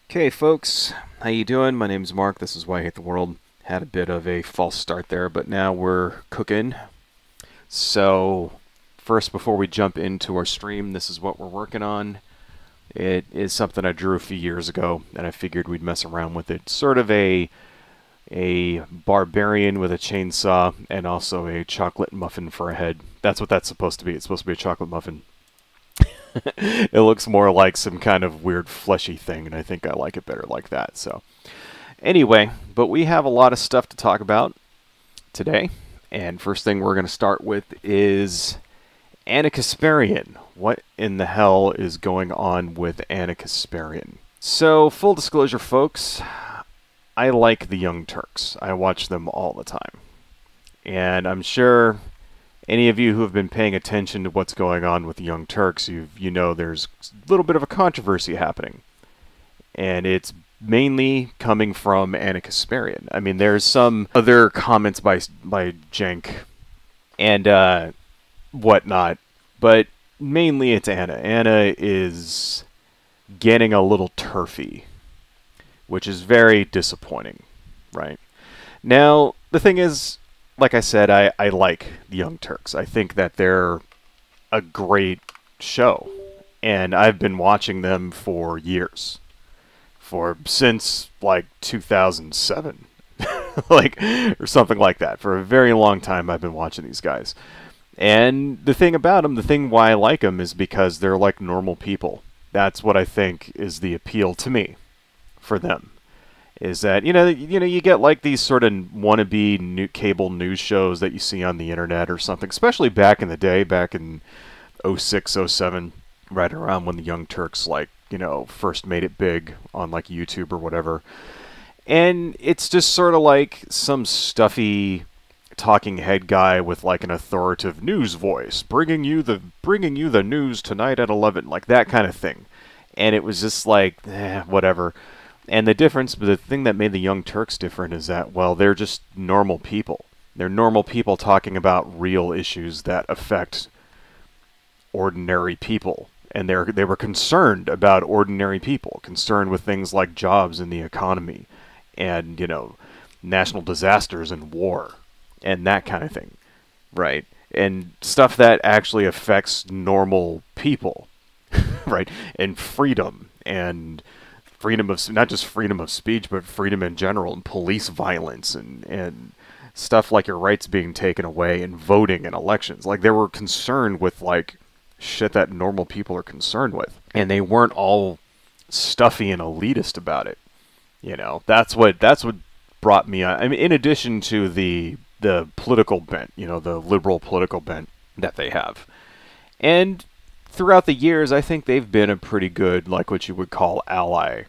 Okay, folks, how you doing? My name's Mark. This is Why I Hate the World. Had a bit of a false start there, but now we're cooking. So, first, before we jump into our stream, this is what we're working on. It is something I drew a few years ago, and I figured we'd mess around with it. Sort of a barbarian with a chainsaw, and also a chocolate muffin for a head. That's what that's supposed to be. It's supposed to be a chocolate muffin. It looks more like some kind of weird fleshy thing, and I think I like it better like that. So, anyway, but we have a lot of stuff to talk about today. And first thing we're going to start with is Anna Kasparian. What in the hell is going on with Anna Kasparian? So, full disclosure, folks, I like the Young Turks. I watch them all the time. And I'm sure any of you who have been paying attention to what's going on with the Young Turks, you know there's a little bit of a controversy happening. And it's mainly coming from Anna Kasparian. I mean, there's some other comments by Jenk and whatnot, but mainly it's Anna. Anna is getting a little TERFY, which is very disappointing, right? Now, the thing is, like I said, I like the Young Turks. I think that they're a great show, and I've been watching them for years, since like 2007, like or something like that. For a very long time, I've been watching these guys, and the thing about them, the thing why I like them, is because they're like normal people. That's what I think is the appeal to me for them. Is that you get like these sort of wannabe cable news shows that you see on the internet or something, especially back in the day, back in 06, 07, right around when the Young Turks first made it big on like YouTube or whatever. And it's just sort of like some stuffy talking head guy with like an authoritative news voice, bringing you the news tonight at 11, like that kind of thing. And it was just like, whatever. And the thing that made the Young Turks different is that, well, they're just normal people. They're normal people talking about real issues that affect ordinary people. And they were concerned about ordinary people, concerned with things like jobs and the economy and, national disasters and war and that kind of thing, right? And stuff that actually affects normal people, right? And freedom and freedom of, not just freedom of speech, but freedom in general, and police violence and stuff like your rights being taken away and voting in elections. Like, they were concerned with like shit that normal people are concerned with, and they weren't all stuffy and elitist about it. That's what brought me on. I mean, in addition to the political bent, the liberal political bent that they have. And throughout the years, I think they've been a pretty good, like what you would call, ally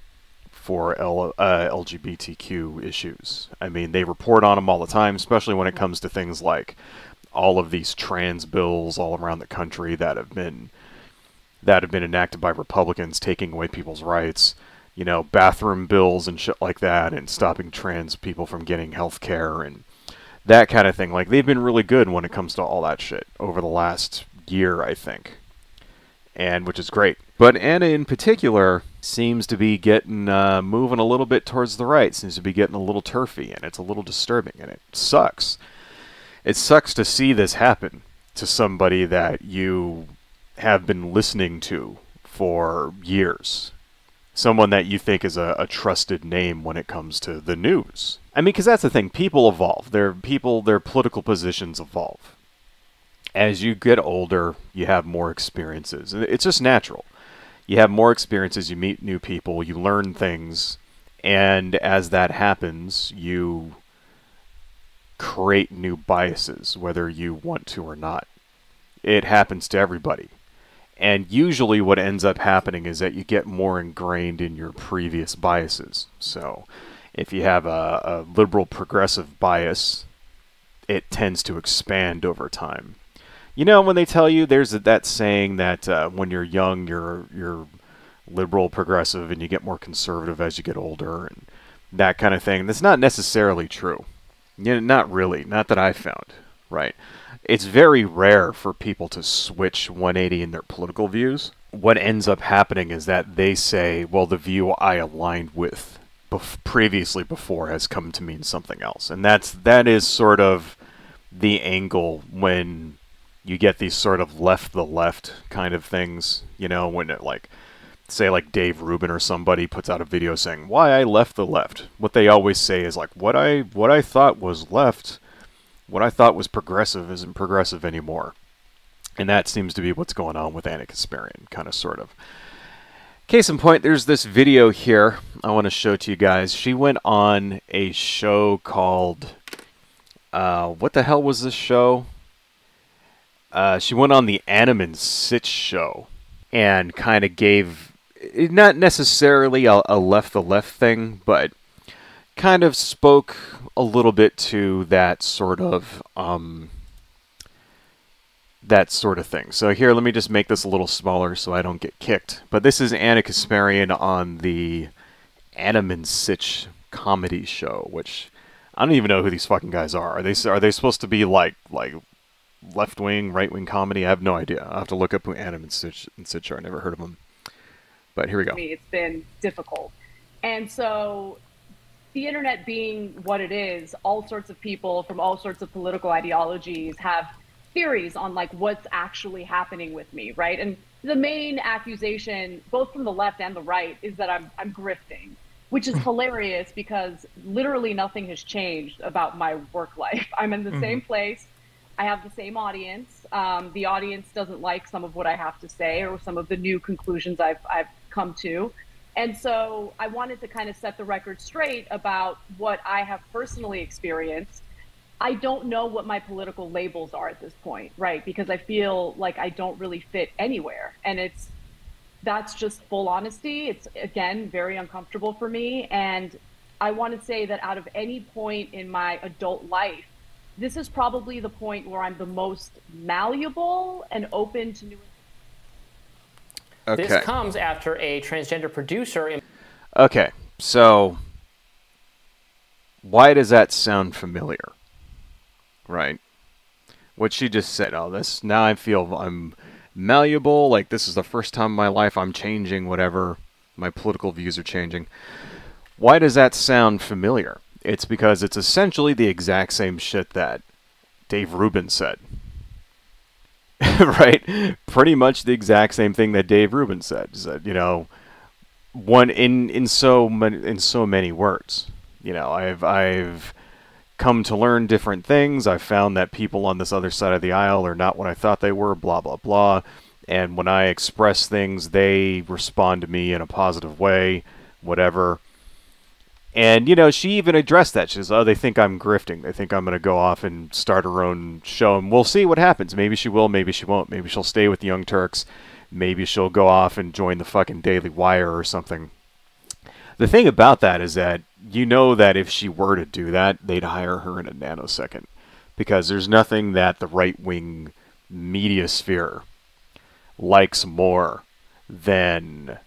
for LGBTQ issues. I mean, they report on them all the time, especially when it comes to things like all of these trans bills all around the country that have been enacted by Republicans, taking away people's rights. Bathroom bills and shit like that, and stopping trans people from getting health care and that kind of thing. Like, they've been really good when it comes to all that shit over the last year, I think. And which is great. But Anna in particular seems to be getting moving a little bit towards the right, seems to be getting a little TERFY, and it's a little disturbing, and it sucks. It sucks to see this happen to somebody that you have been listening to for years. Someone that you think is a trusted name when it comes to the news. I mean, because that's the thing. People evolve. Their political positions evolve. As you get older, you have more experiences. It's just natural. You have more experiences, you meet new people, you learn things, and as that happens, you create new biases, whether you want to or not. It happens to everybody. And usually what ends up happening is that you get more ingrained in your previous biases. So if you have a liberal progressive bias, it tends to expand over time. When they tell you, there's that saying that when you're young, you're liberal, progressive, and you get more conservative as you get older, and that kind of thing. That's not necessarily true. Not really. Not that I've found, right? It's very rare for people to switch 180 in their political views. what ends up happening is that they say, well, the view I aligned with previously before has come to mean something else. And that is sort of the angle when you get these sort of left the left kind of things, you know, when it, like, say like Dave Rubin or somebody puts out a video saying why I left the left. What they always say is like, what I thought was left, what I thought was progressive isn't progressive anymore. And that seems to be what's going on with Anna Kasparian, kind of, sort of. Case in point, there's this video here I want to show to you guys. She went on a show called, what the hell was this show? She went on the Adam and Sitch show and kind of gave, not necessarily a left the left thing, but kind of spoke a little bit to that sort of thing. So here, let me just make this a little smaller so I don't get kicked. But this is Anna Kasparian on the Adam and Sitch comedy show, which I don't even know who these fucking guys are. Are they supposed to be like left-wing, right-wing comedy? I have no idea. I'll have to look up who Adam and Sitch are. I never heard of them. But here we go. It's been difficult. And so the internet being what it is, all sorts of people from all sorts of political ideologies have theories on like what's actually happening with me, right? And the main accusation, both from the left and the right, is that I'm grifting, which is hilarious because literally nothing has changed about my work life. I'm in the same place. I have the same audience. The audience doesn't like some of what I have to say or some of the new conclusions I've come to. And so I wanted to kind of set the record straight about what I have personally experienced. I don't know what my political labels are at this point, right? Because I feel like I don't really fit anywhere. And that's just full honesty. It's, again, very uncomfortable for me. And I want to say that out of any point in my adult life, this is probably the point where I'm the most malleable and open to new. Okay. This comes after a transgender producer. Okay, so why does that sound familiar? Right? What she just said, oh, this, now I feel I'm malleable, like this is the first time in my life I'm changing, whatever, my political views are changing. Why does that sound familiar? It's because it's essentially the exact same shit that Dave Rubin said. Right? Pretty much the exact same thing that Dave Rubin said. You know, one in so many words. You know, I've come to learn different things. I've found that people on this other side of the aisle are not what I thought they were, blah, blah, blah. And when I express things, they respond to me in a positive way, whatever. And, you know, she even addressed that. She says, oh, they think I'm grifting. They think I'm going to go off and start her own show. And we'll see what happens. Maybe she will, maybe she won't. Maybe she'll stay with the Young Turks. Maybe she'll go off and join the fucking Daily Wire or something. The thing about that is that you know that if she were to do that, they'd hire her in a nanosecond. Because there's nothing that the right-wing media sphere likes more than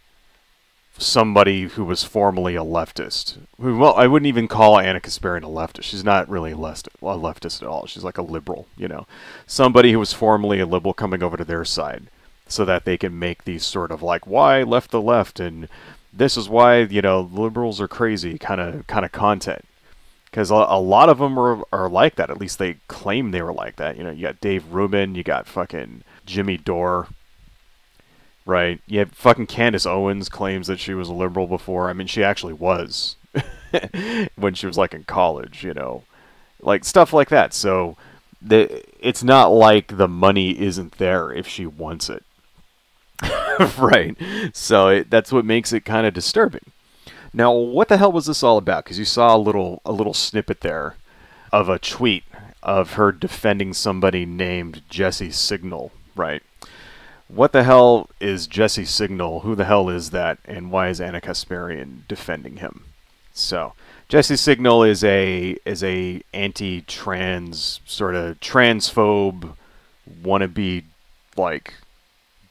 somebody who was formerly a leftist. Well, I wouldn't even call Anna Kasparian a leftist. She's not really a leftist at all. She's like a liberal, you know. Somebody who was formerly a liberal coming over to their side so that they can make these sort of like, why left the left and this is why, you know, liberals are crazy kind of content. Because a lot of them are like that. At least they claim they were like that. You know, you got Dave Rubin, you got fucking Jimmy Dore, right? You have fucking Candace Owens claims that she was a liberal before. I mean, she actually was when she was like in college, you know, like stuff like that. So it's not like the money isn't there if she wants it. Right. So that's what makes it kind of disturbing. Now, what the hell was this all about? Because you saw a little snippet there of a tweet of her defending somebody named Jesse Signal, right? What the hell is Jesse Signal? Who the hell is that? And why is Anna Kasparian defending him? So, Jesse Signal is a anti-trans, sort of transphobe, wannabe, like,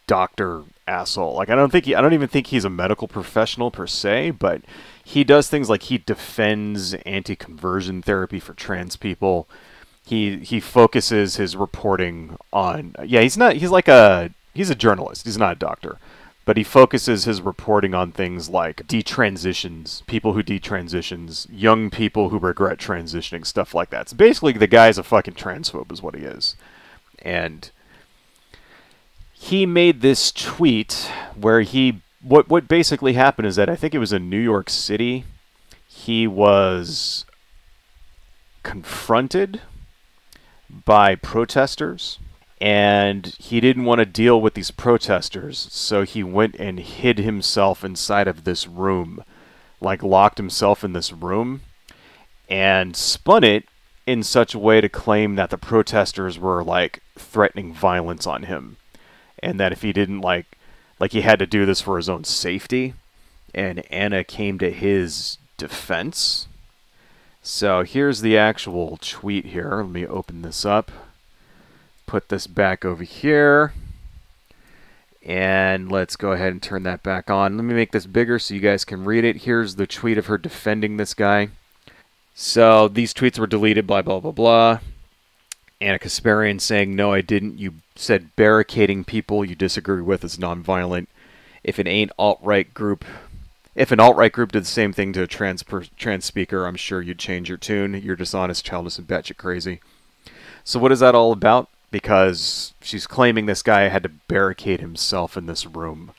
doctor asshole. Like, I don't even think he's a medical professional per se, but he does things like he defends anti-conversion therapy for trans people. He focuses his reporting on he's a journalist. He's not a doctor. But he focuses his reporting on things like detransitions, people who detransitions, young people who regret transitioning, stuff like that. So basically, the guy's a fucking transphobe is what he is. And he made this tweet where what basically happened is that I think it was in New York City. He was confronted by protesters, and he didn't want to deal with these protesters, so he went and hid himself inside of this room, like locked himself in this room, and spun it in such a way to claim that the protesters were like threatening violence on him, and that if he didn't like he had to do this for his own safety, and Anna came to his defense. So here's the actual tweet here. Let me open this up. Put this back over here. And let's go ahead and turn that back on. Let me make this bigger so you guys can read it. Here's the tweet of her defending this guy. So these tweets were deleted, blah, blah, blah, blah. Anna Kasparian saying, "No, I didn't. You said barricading people you disagree with is nonviolent. If an alt-right group did the same thing to a trans speaker, I'm sure you'd change your tune. You're dishonest, childish, and batshit crazy." So what is that all about? Because she's claiming this guy had to barricade himself in this room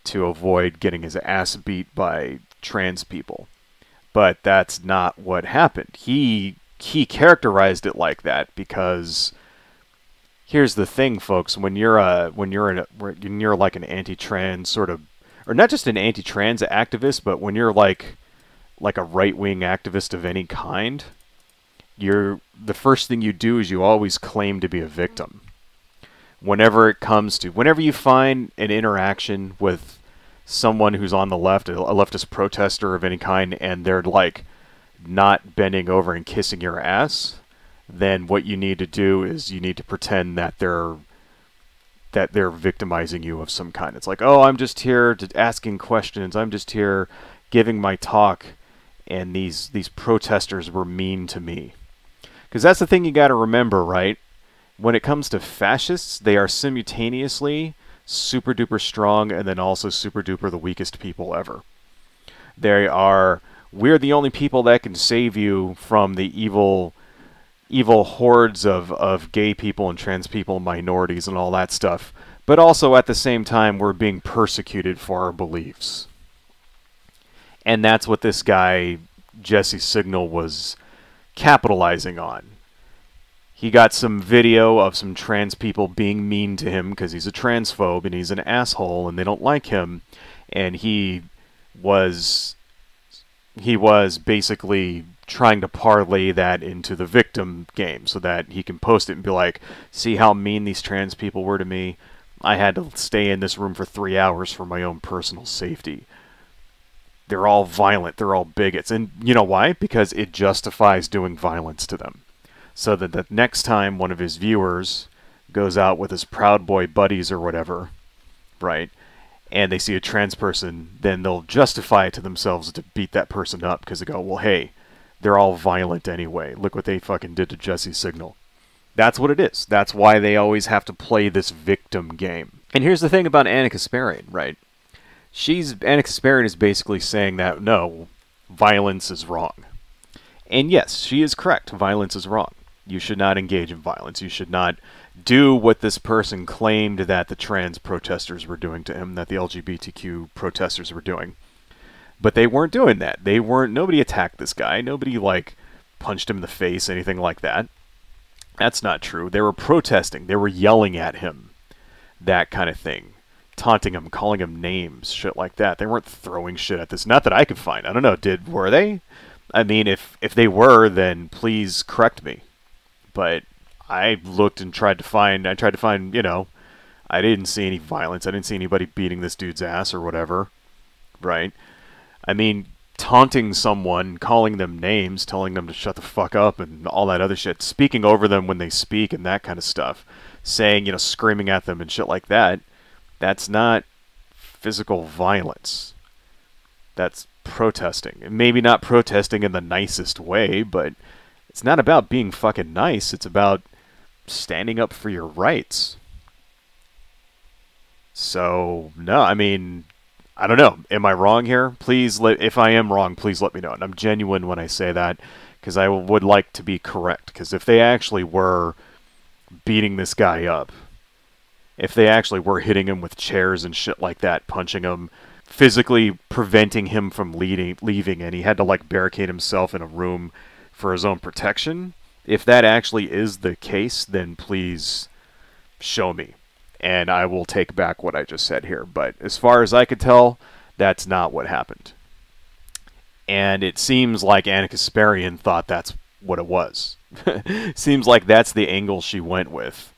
to avoid getting his ass beat by trans people. But that's not what happened. He characterized it like that because here's the thing, folks. When you're like an anti-trans sort of, or not just an anti-trans activist, but when you're like a right-wing activist of any kind, the first thing you do is you always claim to be a victim. Whenever you find an interaction with someone who's on the left, a leftist protester of any kind, and they're like not bending over and kissing your ass, then what you need to do is you need to pretend that they're victimizing you of some kind. It's like, oh, I'm just here asking questions. I'm just here giving my talk, and these protesters were mean to me. Because that's the thing you got to remember, right? When it comes to fascists, they are simultaneously super duper strong and then also super duper the weakest people ever. We're the only people that can save you from the evil hordes of gay people and trans people and minorities and all that stuff. But also at the same time, we're being persecuted for our beliefs. And that's what this guy, Jesse Signal, was capitalizing on. He got some video of some trans people being mean to him because he's a transphobe and he's an asshole and they don't like him. And he was basically trying to parlay that into the victim game so that he can post it and be like, see how mean these trans people were to me? I had to stay in this room for 3 hours for my own personal safety. They're all violent. They're all bigots. And you know why? Because it justifies doing violence to them. So that the next time one of his viewers goes out with his Proud Boy buddies or whatever, right, and they see a trans person, then they'll justify it to themselves to beat that person up because they go, well, hey, they're all violent anyway. Look what they fucking did to Jesse Signal. That's what it is. That's why they always have to play this victim game. And here's the thing about Anna Kasparian, right? Anna Kasparian is basically saying that, no, violence is wrong. And yes, she is correct. Violence is wrong. You should not engage in violence. You should not do what this person claimed that the trans protesters were doing to him, that the LGBTQ protesters were doing. But they weren't doing that. Nobody attacked this guy. Nobody, punched him in the face, anything like that. That's not true. They were protesting. They were yelling at him. That kind of thing. Taunting him, calling him names, shit like that. They weren't throwing shit at this. Not that I could find. I don't know. Were they? I mean, if they were, then please correct me. But I looked and tried to find, I didn't see any violence. I didn't see anybody beating this dude's ass or whatever. Right? I mean, taunting someone, calling them names, telling them to shut the fuck up and all that other shit, speaking over them when they speak and that kind of stuff, saying, screaming at them and shit like that, that's not physical violence. That's protesting. And maybe not protesting in the nicest way, but it's not about being fucking nice. It's about standing up for your rights. So, no, I mean, I don't know. Am I wrong here? Please, if I am wrong, please let me know. And I'm genuine when I say that, because I would like to be correct. Because if they actually were beating this guy up, if they actually were hitting him with chairs and shit like that, punching him, physically preventing him from leaving, and he had to like barricade himself in a room for his own protection, if that actually is the case, then please show me, and I will take back what I just said here. But as far as I could tell, that's not what happened. And it seems like Anna Kasparian thought that's what it was. Seems like that's the angle she went with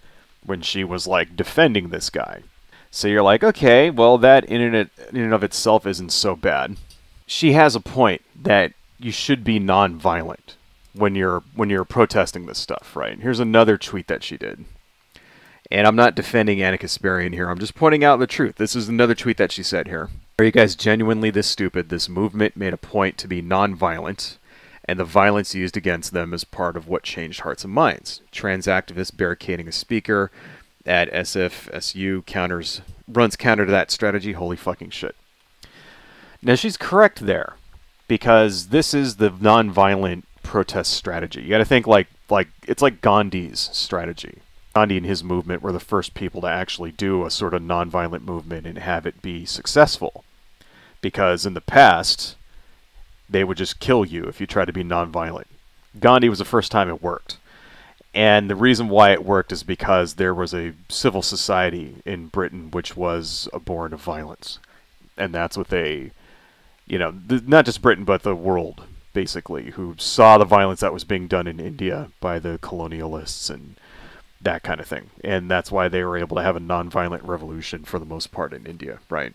when she was like defending this guy. So you're like, okay, well, that internet in and of itself isn't so bad. She has a point that you should be non-violent when you're protesting this stuff, right? Here's another tweet that she did. And I'm not defending Anna Kasparian here. I'm just pointing out the truth. This is another tweet that she said here. Are you guys genuinely this stupid? This movement made a point to be non-violent, and the violence used against them is part of what changed hearts and minds. Trans activists barricading a speaker at SFSU runs counter to that strategy. Holy fucking shit. Now, she's correct there, because this is the non-violent protest strategy. You got to think like it's like Gandhi's strategy. Gandhi and his movement were the first people to actually do a sort of non-violent movement and have it be successful. Because in the past, they would just kill you if you tried to be non-violent. Gandhi was the first time it worked. And the reason why it worked is because there was a civil society in Britain which was abhorrent of violence. And that's what they, not just Britain, but the world, basically, who saw the violence that was being done in India by the colonialists and that kind of thing. And that's why they were able to have a non-violent revolution for the most part in India, right?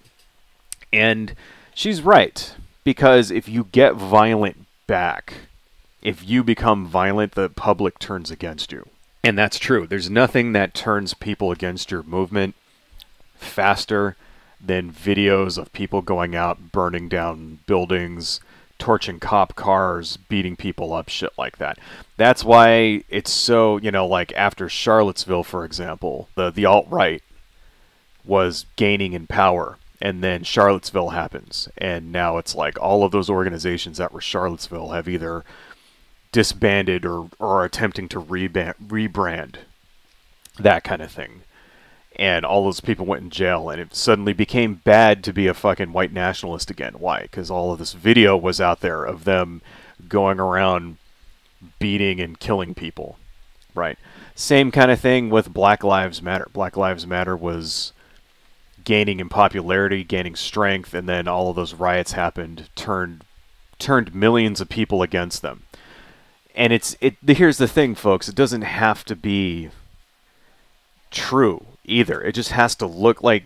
And she's right, because if you get violent back, if you become violent, the public turns against you. And that's true. There's nothing that turns people against your movement faster than videos of people going out, burning down buildings, torching cop cars, beating people up, shit like that. That's why it's so, like after Charlottesville, for example, the alt-right was gaining in power, and then Charlottesville happens, and now it's like all of those organizations that were Charlottesville have either disbanded or are attempting to rebrand, that kind of thing. And all those people went in jail, and it suddenly became bad to be a fucking white nationalist again. Why? Because all of this video was out there of them going around beating and killing people, right? Same kind of thing with Black Lives Matter. Black Lives Matter was gaining in popularity, gaining strength, and then all of those riots happened, turned millions of people against them. And here's the thing, folks, it doesn't have to be true either. It just has to look like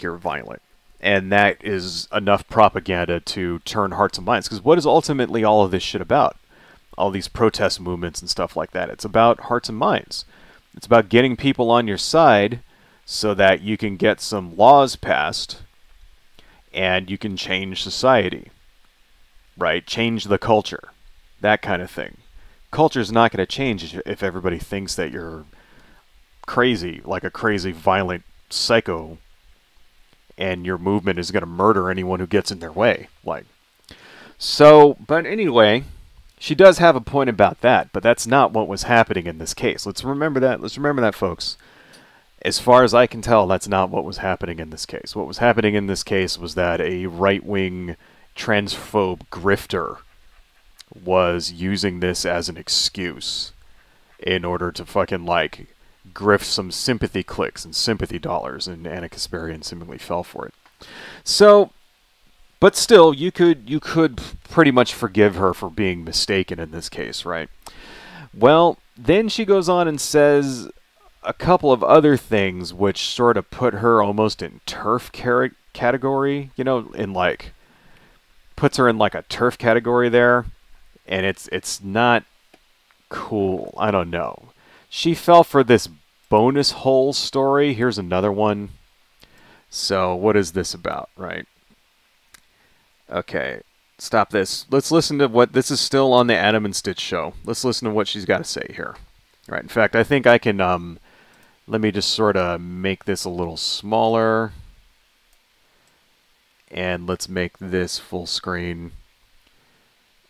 you're violent, and that is enough propaganda to turn hearts and minds. Because what is ultimately all of this shit about? All these protest movements and stuff like that. It's about hearts and minds. It's about getting people on your side so that you can get some laws passed and you can change society, right? Change the culture, that kind of thing. Culture's not going to change if everybody thinks that you're crazy, like a crazy violent psycho, and your movement is going to murder anyone who gets in their way. But anyway, she does have a point about that, but that's not what was happening in this case. Let's remember that, folks. As far as I can tell, that's not what was happening in this case. What was happening in this case was that a right-wing transphobe grifter was using this as an excuse in order to fucking grift some sympathy clicks and sympathy dollars, and Anna Kasparian seemingly fell for it. So, but still, you could pretty much forgive her for being mistaken in this case, right? Well, then she goes on and says a couple of other things which sort of put her almost in TERF category, puts her in like a TERF category there, and it's not cool. I don't know. She fell for this bonus hole story. Here's another one. So what is this about, right? Okay, stop this. Let's listen to what, this is still on the Adam and Stitch show. Let's listen to what she's got to say here. Right. In fact, I think I can Let me just sort of make this a little smaller. And let's make this full screen.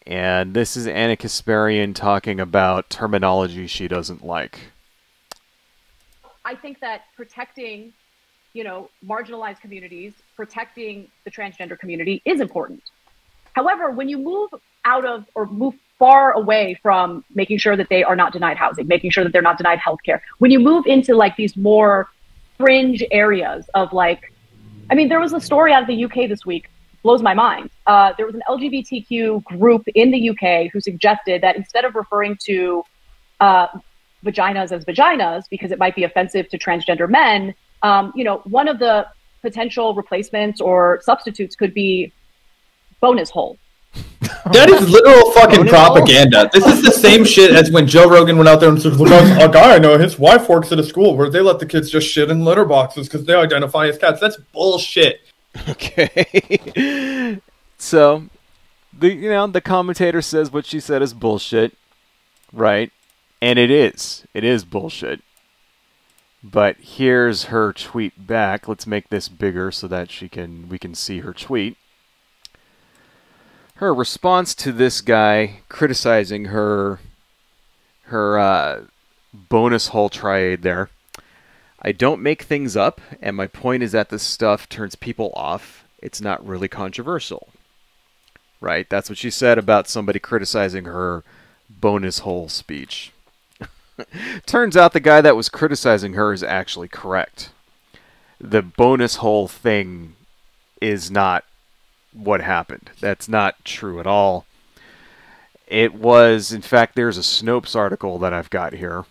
And this is Anna Kasparian talking about terminology she doesn't like. I think that protecting, marginalized communities, protecting the transgender community is important. However, when you move out of or move far away from making sure that they are not denied housing, making sure that they're not denied healthcare, when you move into like these more fringe areas of like, I mean, there was a story out of the UK this week, blows my mind. There was an LGBTQ group in the UK who suggested that instead of referring to vaginas as vaginas because it might be offensive to transgender men, one of the potential replacements or substitutes could be bonus hole. That is literal fucking propaganda. This is the same shit as when Joe Rogan went out there and said, "Look, a guy I know, his wife works at a school where they let the kids just shit in litter boxes because they identify as cats." That's bullshit. Okay. So, the commentator says what she said is bullshit, right? And it is. It is bullshit. But here's her tweet back. Let's make this bigger so that we can see her tweet. Her response to this guy criticizing her bonus hole triad there. I don't make things up, and my point is that this stuff turns people off. It's not really controversial. Right? That's what she said about somebody criticizing her bonus hole speech. Turns out the guy that was criticizing her is actually correct. The bonus hole thing is not what happened. That's not true at all. It was, in fact, there's a Snopes article that I've got here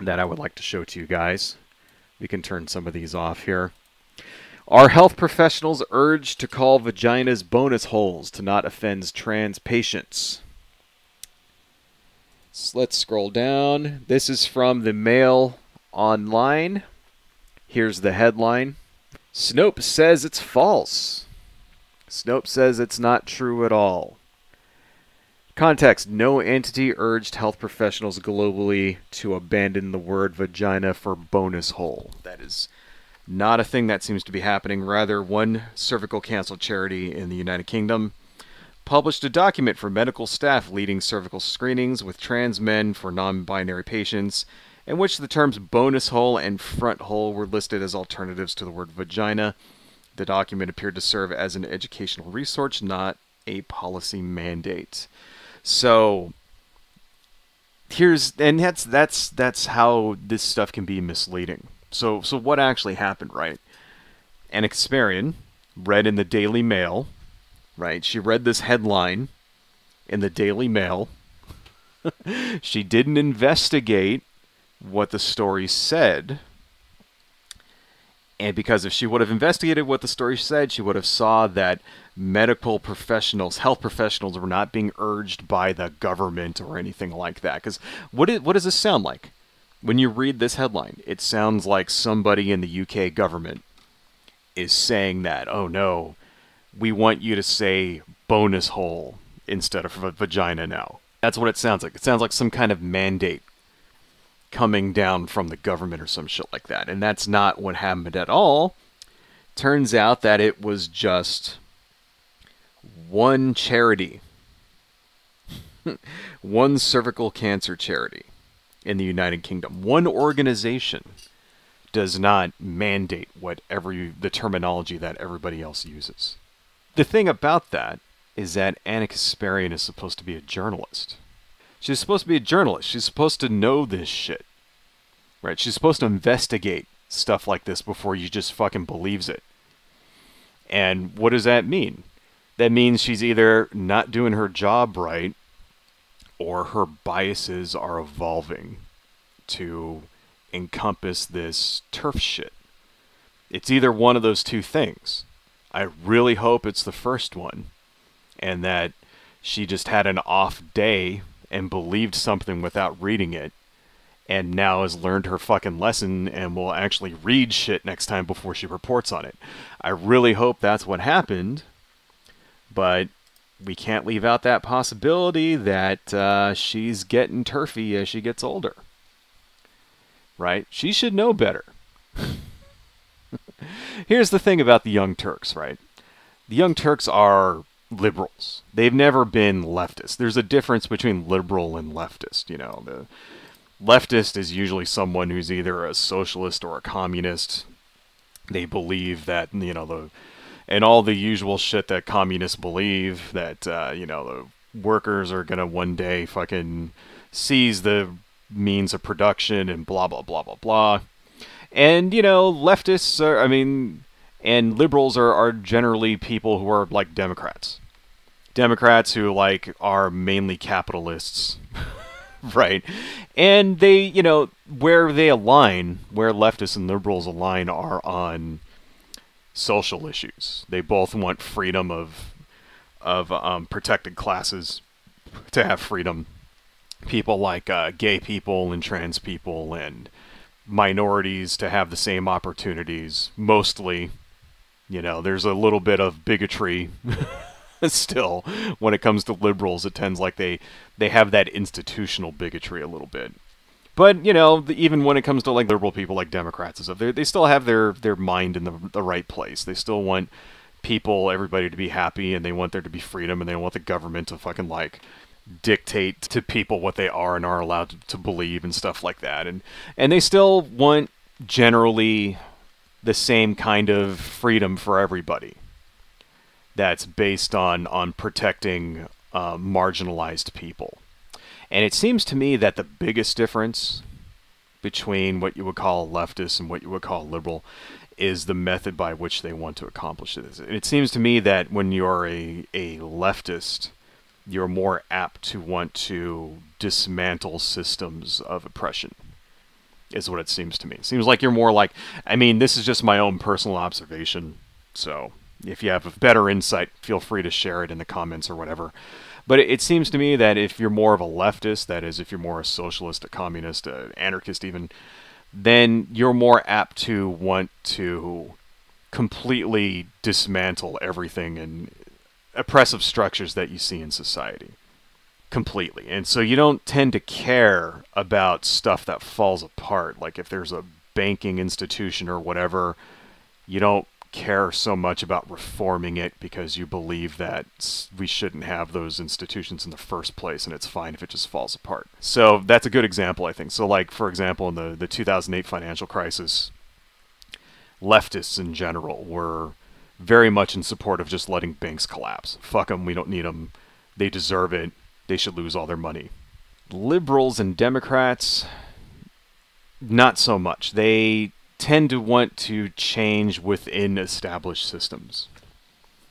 that I would like to show to you guys. We can turn some of these off here. Are health professionals urged to call vaginas bonus holes to not offend trans patients? So let's scroll down. This is from the Mail Online. Here's the headline. Snopes says it's false. Snopes says it's not true at all. Context: no entity urged health professionals globally to abandon the word vagina for bonus hole. That is not a thing that seems to be happening. Rather, one cervical cancer charity in the United Kingdom published a document for medical staff leading cervical screenings with trans men for non-binary patients, in which the terms bonus hole and front hole were listed as alternatives to the word vagina. The document appeared to serve as an educational resource, not a policy mandate. So that's how this stuff can be misleading. So what actually happened, right? Anna Kasparian read in the Daily Mail, right? She read this headline in the Daily Mail. She didn't investigate what the story said. And because if she would have investigated what the story said, she would have saw that medical professionals, health professionals, were not being urged by the government or anything like that. Because what does this sound like? When you read this headline, it sounds like somebody in the UK government is saying that, oh no, we want you to say bonus hole instead of vagina now. That's what it sounds like. It sounds like some kind of mandate coming down from the government or some shit like that. And that's not what happened at all. Turns out that it was just one charity, one cervical cancer charity in the United Kingdom. One organization does not mandate the terminology that everybody else uses. The thing about that is that Anna Kasparian is supposed to be a journalist. She's supposed to be a journalist. She's supposed to know this shit. Right? She's supposed to investigate stuff like this before you just fucking believes it. And what does that mean? That means she's either not doing her job right or her biases are evolving to encompass this TERF shit. It's either one of those two things. I really hope it's the first one and that she just had an off day and believed something without reading it, and now has learned her fucking lesson and will actually read shit next time before she reports on it. I really hope that's what happened, but we can't leave out that possibility that she's getting TERFY as she gets older. right? She should know better. Here's the thing about the Young Turks, right? The Young Turks are liberals. They've never been leftists. There's a difference between liberal and leftist. You know, the leftist is usually someone who's either a socialist or a communist. They believe that, you know, and all the usual shit that communists believe, that, you know, the workers are going to one day fucking seize the means of production and blah, blah, blah, blah, blah. And, you know, leftists are, I mean, and liberals are generally people who are like Democrats. Democrats who, like, are mainly capitalists, right? And they, you know, where they align, where leftists and liberals align are on social issues. They both want freedom of protected classes to have freedom. People like gay people and trans people and minorities to have the same opportunities. Mostly, you know, there's a little bit of bigotry still when it comes to liberals. It tends like they have that institutional bigotry a little bit. But, you know, even when it comes to like liberal people like Democrats and stuff, they still have their mind in the right place. They still want everybody to be happy, and they want there to be freedom, and they don't want the government to fucking like dictate to people what they are and are allowed to believe and stuff like that. And they still want generally the same kind of freedom for everybody that's based on protecting marginalized people. And it seems to me that the biggest difference between what you would call a leftist and what you would call a liberal is the method by which they want to accomplish this. And it seems to me that when you're a leftist, you're more apt to want to dismantle systems of oppression, is what it seems to me. It seems like you're more like, I mean, this is just my own personal observation, so if you have a better insight, feel free to share it in the comments or whatever. But it seems to me that if you're more of a leftist, that is, if you're more a socialist, a communist, an anarchist even, then you're more apt to want to completely dismantle everything and oppressive structures that you see in society. Completely. And so you don't tend to care about stuff that falls apart. Like if there's a banking institution or whatever, you don't care so much about reforming it because you believe that we shouldn't have those institutions in the first place, and it's fine if it just falls apart. So that's a good example, I think. So like, for example, in the 2008 financial crisis, leftists in general were very much in support of just letting banks collapse. Fuck them, we don't need them. They deserve it. They should lose all their money. Liberals and Democrats, not so much. They tend to want to change within established systems.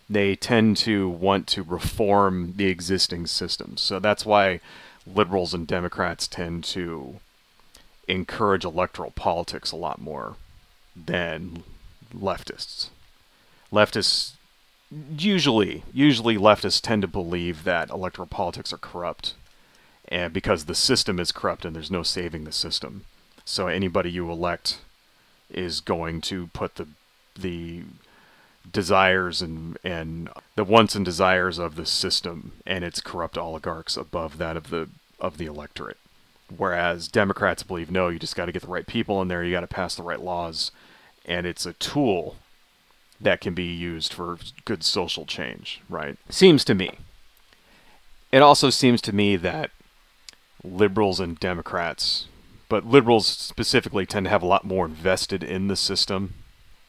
They tend to want to reform the existing systems. So that's why liberals and Democrats tend to encourage electoral politics a lot more than leftists. Leftists, usually leftists tend to believe that electoral politics are corrupt, and because the system is corrupt and there's no saving the system. So anybody you elect is going to put the desires and the wants and desires of the system and its corrupt oligarchs above that of the electorate. Whereas Democrats believe, no, you just got to get the right people in there, you got to pass the right laws, and it's a tool that can be used for good social change, right? Seems to me. It also seems to me that liberals and Democrats, but liberals specifically, tend to have a lot more invested in the system.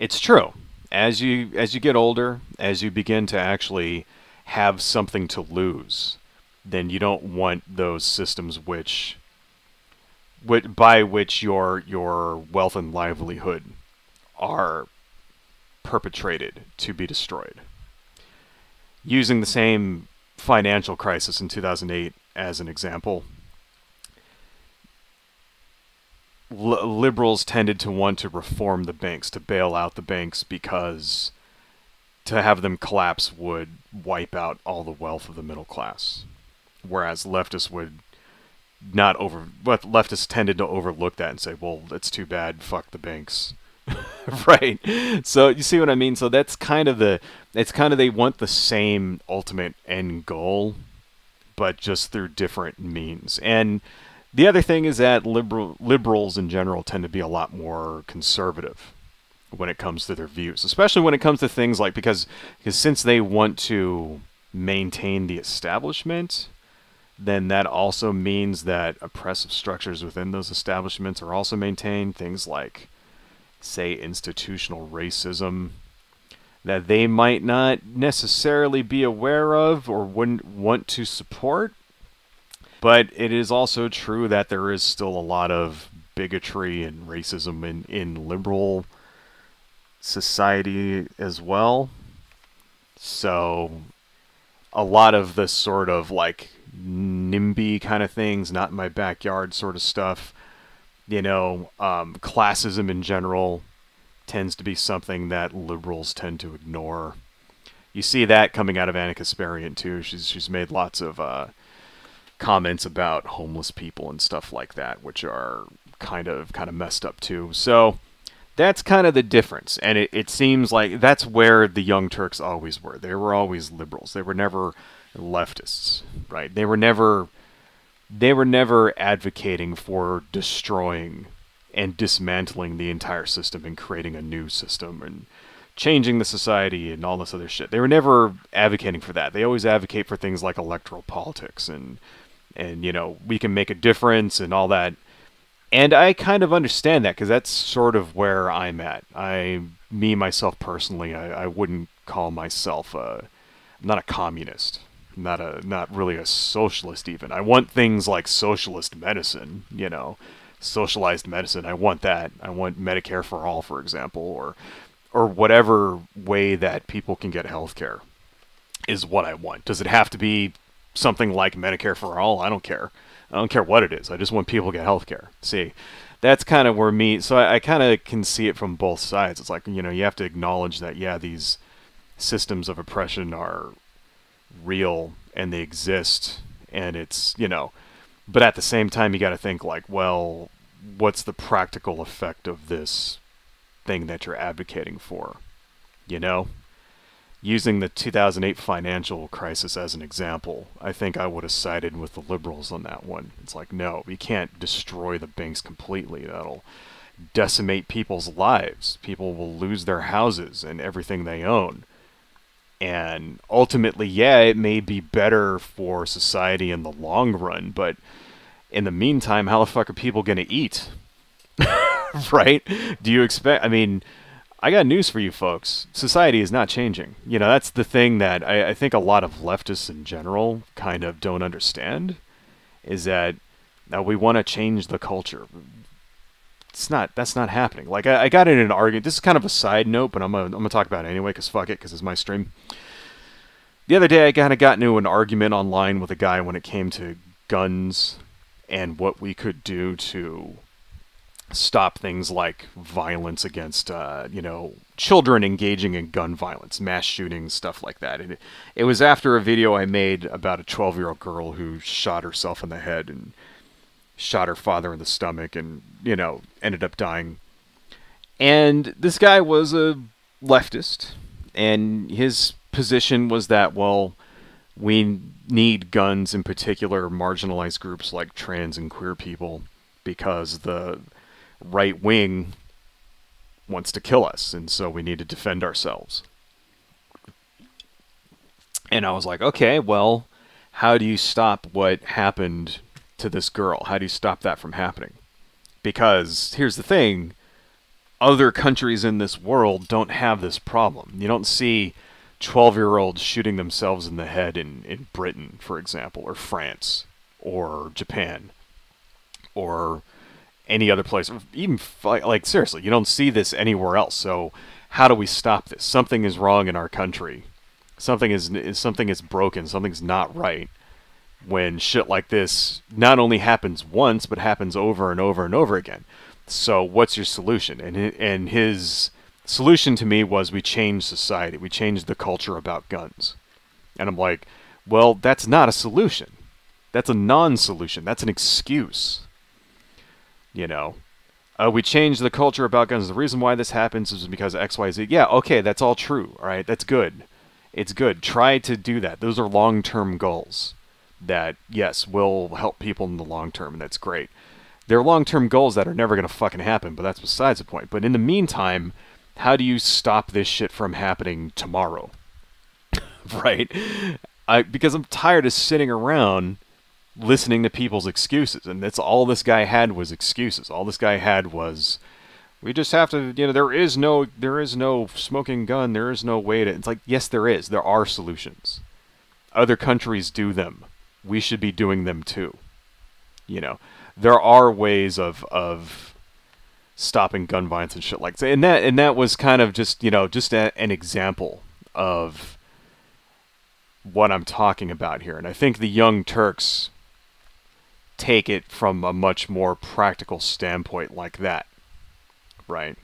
It's true. As you get older, as you begin to actually have something to lose, then you don't want those systems by which your wealth and livelihood are perpetrated to be destroyed. Using the same financial crisis in 2008 as an example, liberals tended to want to reform the banks, to bail out the banks, because to have them collapse would wipe out all the wealth of the middle class. Whereas leftists leftists tended to overlook that and say, well, it's too bad, fuck the banks. Right? So you see what I mean? So that's kind of they want the same ultimate end goal, but just through different means. And The other thing is that liberals in general tend to be a lot more conservative when it comes to their views, especially when it comes to things like, because since they want to maintain the establishment, then that also means that oppressive structures within those establishments are also maintained. Things like, say, institutional racism that they might not necessarily be aware of or wouldn't want to support. But it is also true that there is still a lot of bigotry and racism in liberal society as well. So a lot of the sort of like NIMBY kind of things, not in my backyard sort of stuff, you know, classism in general tends to be something that liberals tend to ignore. You see that coming out of Anna Kasparian too. She's made lots of comments about homeless people and stuff like that, which are kind of messed up too. So that's kind of the difference, and it seems like that's where the Young Turks always were. They were always liberals. They were never leftists, right? They were never advocating for destroying and dismantling the entire system and creating a new system and changing the society and all this other shit. They were never advocating for that. They always advocate for things like electoral politics and you know, we can make a difference and all that. And I kind of understand that, because that's sort of where I'm at. Myself personally, I wouldn't call myself I'm not a communist, not really a socialist even. I want things like socialist medicine, you know, socialized medicine. I want that. I want Medicare for all, for example, or whatever way that people can get health care is what I want. Does it have to be something like Medicare for all? I don't care. I don't care what it is. I just want people to get health care. See, that's kind of where so I kind of can see it from both sides. It's like, you know, you have to acknowledge that, yeah, these systems of oppression are real and they exist, and it's, you know, but at the same time you got to think like, well, what's the practical effect of this thing that you're advocating for? You know? Using the 2008 financial crisis as an example, I think I would have sided with the liberals on that one. It's like, no, we can't destroy the banks completely. That'll decimate people's lives. People will lose their houses and everything they own. And ultimately, yeah, it may be better for society in the long run, but in the meantime, how the fuck are people going to eat? Right? Do you expect... I mean... I got news for you folks. Society is not changing. You know, that's the thing that I think a lot of leftists in general kind of don't understand, is that we want to change the culture. That's not happening. Like, I got in an argument. This is kind of a side note, but I'm gonna talk about it anyway, because fuck it, because it's my stream. The other day, I kind of got into an argument online with a guy when it came to guns and what we could do to stop things like violence against, you know, children engaging in gun violence, mass shootings, stuff like that. And it was after a video I made about a 12-year-old girl who shot herself in the head and shot her father in the stomach and, you know, ended up dying. And this guy was a leftist, and his position was that, well, we need guns, in particular marginalized groups like trans and queer people, because the right wing wants to kill us, and so we need to defend ourselves. And I was like, okay, well, how do you stop what happened to this girl? How do you stop that from happening? Because here's the thing, other countries in this world don't have this problem. You don't see 12-year-olds shooting themselves in the head in Britain, for example, or France, or Japan, or any other place, even like seriously, you don't see this anywhere else. So how do we stop this? Something is wrong in our country. Something is broken. Something's not right when shit like this not only happens once, but happens over and over and over again. So what's your solution? And his solution to me was, we change society. We change the culture about guns. And I'm like, well, that's not a solution. That's a non-solution. That's an excuse. You know, we changed the culture about guns. The reason why this happens is because X, Y, Z. Yeah, okay, that's all true. All right, that's good. It's good. Try to do that. Those are long-term goals. that, yes, will help people in the long term, and that's great. There are long-term goals that are never going to fucking happen, but that's besides the point. But in the meantime, how do you stop this shit from happening tomorrow? Right? Because I'm tired of sitting around listening to people's excuses, and that's all this guy had was excuses. All this guy had was, we just have to, there is no smoking gun, there is no way to... It's like, yes, there is. There are solutions. Other countries do them. We should be doing them too. There are ways of stopping gun violence and shit like that. And that was kind of just, an example of what I'm talking about here. And I think the Young Turks take it from a much more practical standpoint like that. Right?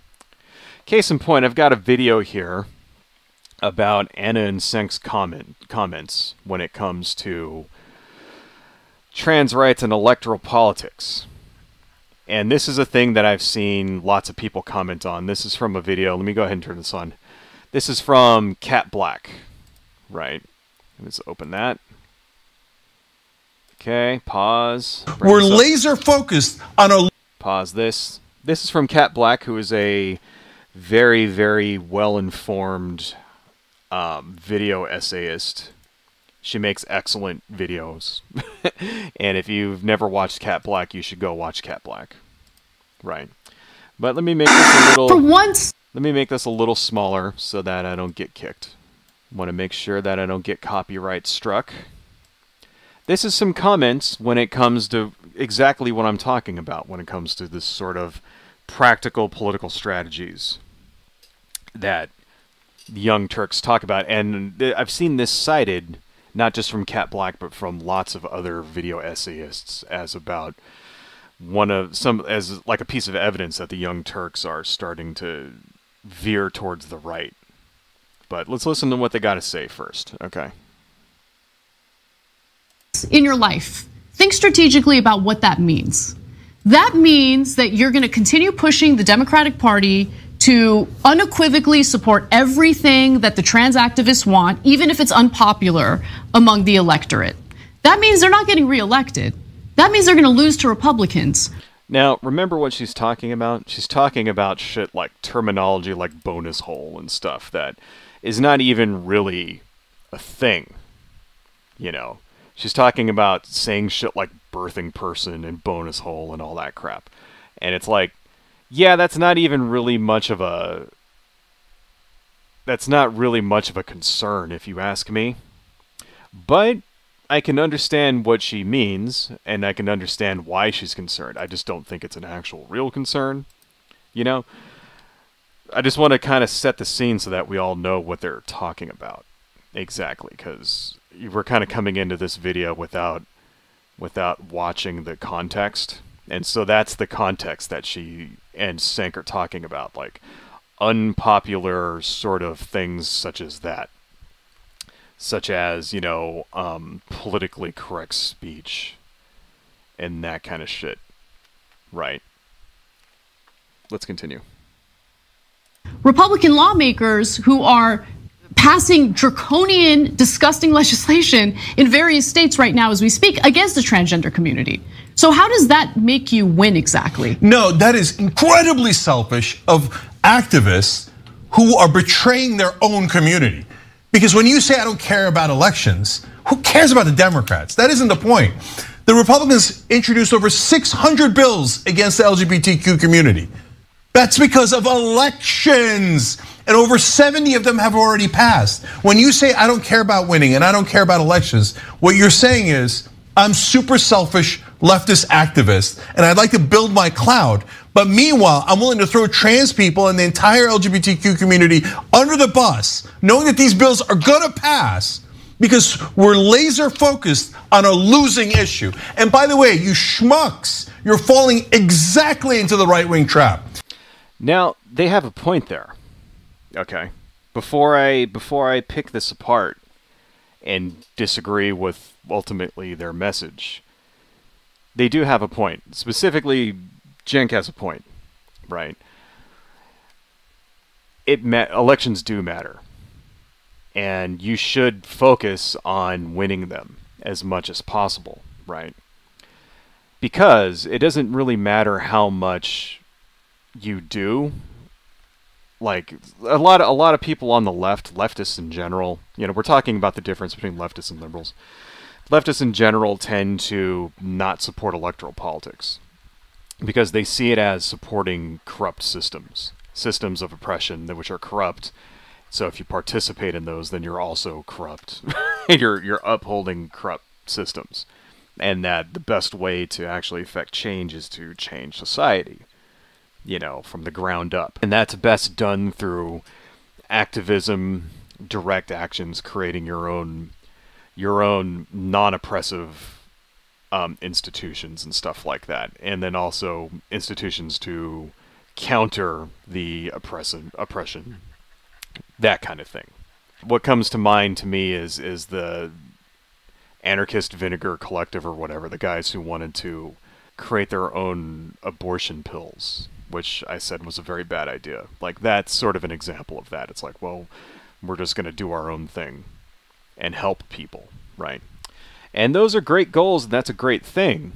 Case in point, I've got a video here about Anna and Senk's comments when it comes to trans rights and electoral politics. And this is a thing that I've seen lots of people comment on. This is from a video. Let me go ahead and turn this on. This is from Cat Black. Right. Let's open that. Okay, pause. We're laser focused on a... Pause this. This is from Cat Black, who is a very, very well-informed video essayist. She makes excellent videos. And if you've never watched Cat Black, you should go watch Cat Black. Right. But let me make this a little... For once! Let me make this a little smaller so that I don't get kicked. Want to make sure that I don't get copyright struck. This is some comments when it comes to exactly what I'm talking about when it comes to this sort of practical political strategies that the Young Turks talk about. And I've seen this cited not just from Cat Black, but from lots of other video essayists as about as like a piece of evidence that the Young Turks are starting to veer towards the right. But let's listen to what they got to say first. Okay. In your life, think strategically about what that means. That means that you're going to continue pushing the Democratic Party to unequivocally support everything that the trans activists want, even if it's unpopular among the electorate. That means they're not getting reelected. That means they're going to lose to Republicans. Now, remember what she's talking about? She's talking about shit like terminology like bonus hole and stuff that is not even really a thing. She's talking about saying shit like birthing person and bonus hole and all that crap. And it's like, yeah, that's not really much of a concern if you ask me. But I can understand what she means, and I can understand why she's concerned. I just don't think it's an actual real concern. I just want to kind of set the scene so that we all know what they're talking about. Exactly, because we're kind of coming into this video without watching the context. And so that's the context that she and Senk are talking about, like unpopular sort of things such as that. Such as, politically correct speech and that kind of shit. Right. Let's continue. Republican lawmakers who are passing draconian, disgusting legislation in various states right now as we speak against the transgender community. So how does that make you win exactly? No, that is incredibly selfish of activists who are betraying their own community. Because when you say I don't care about elections, who cares about the Democrats? That isn't the point. The Republicans introduced over 600 bills against the LGBTQ community. That's because of elections. And over 70 of them have already passed. When you say I don't care about winning and I don't care about elections, what you're saying is I'm super selfish leftist activist and I'd like to build my cloud. But meanwhile, I'm willing to throw trans people and the entire LGBTQ community under the bus, knowing that these bills are gonna pass because we're laser focused on a losing issue. And by the way, you schmucks, you're falling exactly into the right-wing trap. Now, they have a point there. Okay. Before I pick this apart and disagree with ultimately their message, they do have a point. Specifically, Cenk has a point, right? Elections do matter. And you should focus on winning them. as much as possible, right? Because it doesn't really matter how much you do. Like a lot of people on the left, leftists in general, you know, we're talking about the difference between leftists and liberals. Leftists in general tend to not support electoral politics because they see it as supporting corrupt systems of oppression which are corrupt. So if you participate in those, then you're also corrupt. you're upholding corrupt systems, and that the best way to actually affect change is to change society, you know, from the ground up. And that's best done through activism, direct actions, creating your own non-oppressive institutions and stuff like that. And then also institutions to counter the oppression, that kind of thing. What comes to mind to me is the Anarchist Vinegar Collective or whatever, the guys who wanted to create their own abortion pills, which I said was a very bad idea. Like, that's sort of an example of that. It's like, well, we're just going to do our own thing and help people, right? And those are great goals, and that's a great thing.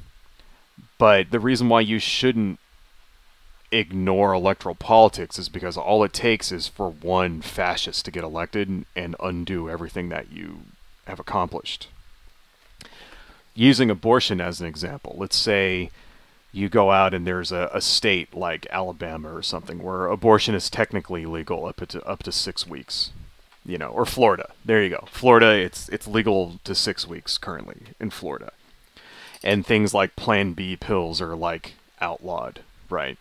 But the reason why you shouldn't ignore electoral politics is because all it takes is for one fascist to get elected and undo everything that you have accomplished. Using abortion as an example, let's say you go out and there's a state like Alabama or something where abortion is technically legal up to 6 weeks, you know, or Florida. There you go. Florida, it's legal to 6 weeks currently in Florida. And things like Plan B pills are like outlawed, right?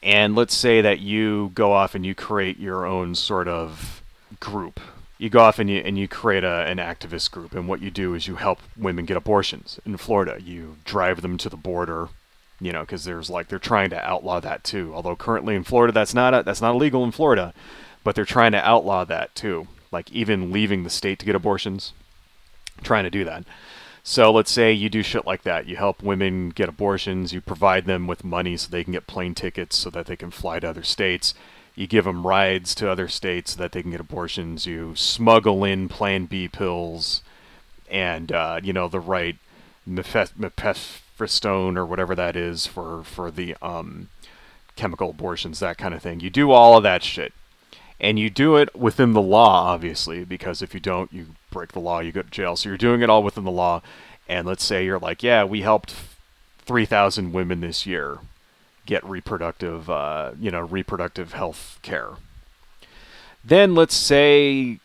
And let's say that you go off and you create your own sort of group. You go off and you create an activist group, and what you do is you help women get abortions in Florida. You drive them to the border, you know, because they're trying to outlaw that too. Although currently in Florida that's not illegal in Florida, but they're trying to outlaw that too. Like even leaving the state to get abortions, trying to do that. So let's say you do shit like that. You help women get abortions. You provide them with money so they can get plane tickets so that they can fly to other states. You give them rides to other states so that they can get abortions. You smuggle in Plan B pills and, you know, the right mifepristone or whatever that is for the chemical abortions, that kind of thing. You do all of that shit. And you do it within the law, obviously, because if you don't, you break the law, you go to jail. So you're doing it all within the law. And let's say you're like, yeah, we helped 3,000 women this year get reproductive health care. Then let's say,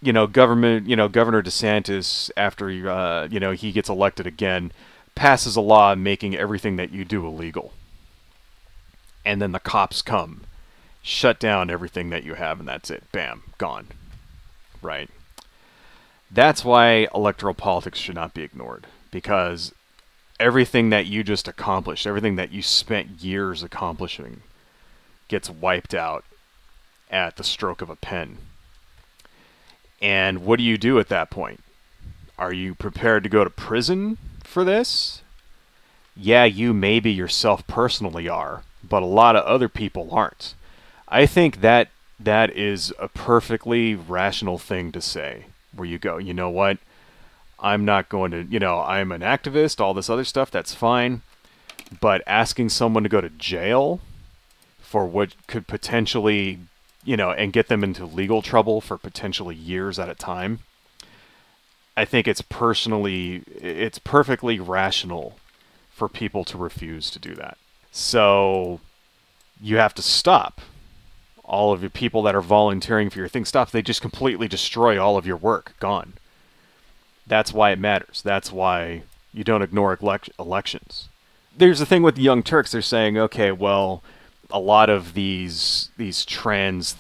Governor DeSantis, after he gets elected again, passes a law making everything that you do illegal. And then the cops come, shut down everything that you have, and that's it. Bam, gone. Right? That's why electoral politics should not be ignored, because everything that you just accomplished, everything that you spent years accomplishing, gets wiped out at the stroke of a pen. And what do you do at that point? Are you prepared to go to prison for this? Yeah, you maybe yourself personally are, but a lot of other people aren't. I think that is a perfectly rational thing to say, where you go, you know what? I'm not going to, I'm an activist, all this other stuff, that's fine. But asking someone to go to jail for what could potentially, and get them into legal trouble for potentially years at a time, I think it's perfectly rational for people to refuse to do that. So you have to stop all of your people that are volunteering for your thing. Stop. They just completely destroy all of your work. Gone. That's why it matters. That's why you don't ignore elections. There's the thing with the Young Turks. They're saying, okay, well, a lot of these trans